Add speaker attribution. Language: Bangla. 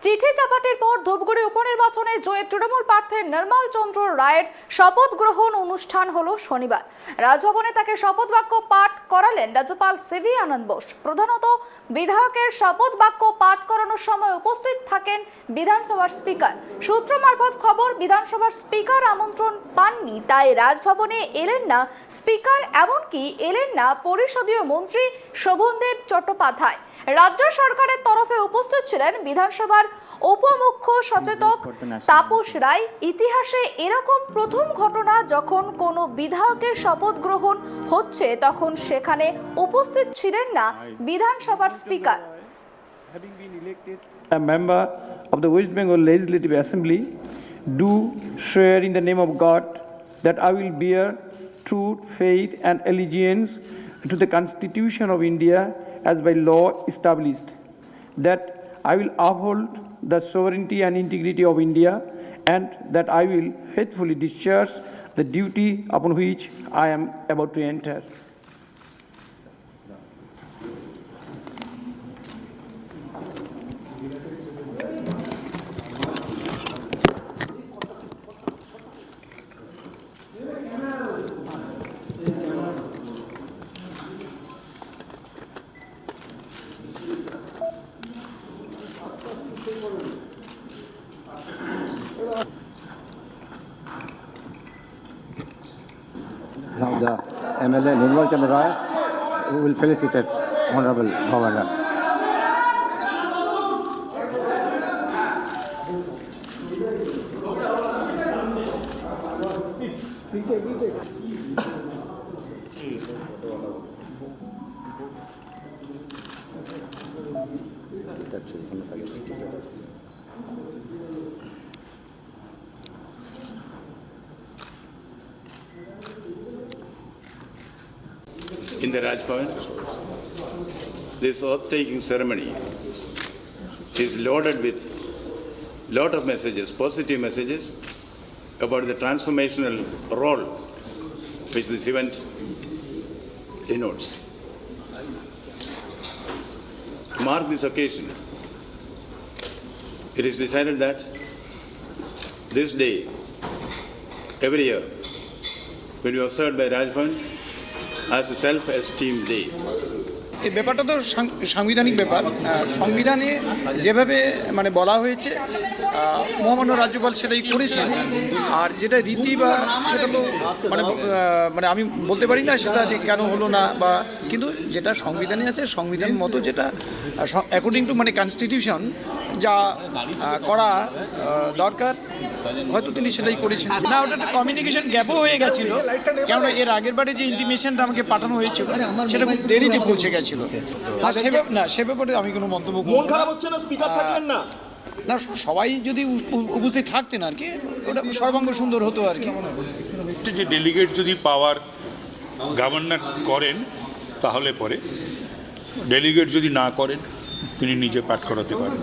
Speaker 1: চিঠি চাপাটির পর ধূপগুড়ি উপনির্বাচনে জয়ী তৃণমূল প্রার্থী নির্মল চন্দ্র রায়ের শপথ গ্রহণ অনুষ্ঠান হলো শনিবার। রাজভবনে তাকে শপথ বাক্য পাঠ করালেন রাজ্যপাল সিভি আনন্দ বোস। প্রধানত বিধায়কের শপথ বাক্য পাঠ করানোর সময় উপস্থিত থাকেন বিধানসভার স্পিকার। সূত্র মারফত খবর, বিধানসভার স্পিকার আমন্ত্রণ পাননি, তাই রাজভবনে এলেন না স্পিকার, এমনকি এলেন না পরিষদীয় মন্ত্রী শোভনদেব চট্টোপাধ্যায়। রাজ্য সরকারের তরফে উপস্থিত ছিলেন বিধানসভার উপমুখ্য সচেতক তাপস রায়। ইতিহাসে এরকম প্রথম ঘটনা, যখন কোনো বিধায়কের শপথ গ্রহণ হচ্ছে তখন সেখানে উপস্থিত ছিলেন না বিধানসভার speaker.
Speaker 2: A member of the West Bengal Legislative Assembly do swear in the name of God that I will bear true faith and allegiance to the Constitution of India as by law established, that I will uphold the sovereignty and integrity of India, and that I will faithfully discharge the duty upon which I am about to enter.
Speaker 3: Now the MLA Nirmal Chandra Rai will felicitate Honorable Governor.
Speaker 4: In the Rajbhavan, this oath-taking ceremony is loaded with lot of messages, positive messages about the transformational role which this event denotes. To mark this occasion, it is decided that this day, every year, will be observed by Rajbhavan as a self-esteem day.
Speaker 5: এই ব্যাপারটা তো সাংবিধানিক ব্যাপার। সংবিধানে যেভাবে বলা হয়েছে মহামান্য রাজ্যপাল সেটাই করেছেন। আর যেটা রীতি বা সেটা তো আমি বলতে পারি না সেটা যে কেন হলো না, বা কিন্তু যেটা সংবিধানে আছে, সংবিধান মতো যেটা অ্যাকর্ডিং টু কনস্টিটিউশন যা করা দরকার, হয়তো তিনি সেটাই করেছেন। না, ওটা একটা কমিউনিকেশন গ্যাপও হয়ে গেছিল, কেননা এর আগের বারে যে ইন্টিমেশনটা আমাকে পাঠানো হয়েছিল সেটা খুব দেরিতে পৌঁছে গেছিল। আর সে ব্যাপারে আমি কোনো মন্তব্য করব না। না, সবাই যদি উপস্থিত থাকতেন আর কি, ওটা সর্বাঙ্গ সুন্দর হতো আর কি।
Speaker 6: যে ডেলিগেট যদি পাওয়ার গভর্নর করেন তাহলে পরে, ডেলিগেট যদি না করেন তিনি নিজে পাঠ করাতে পারেন।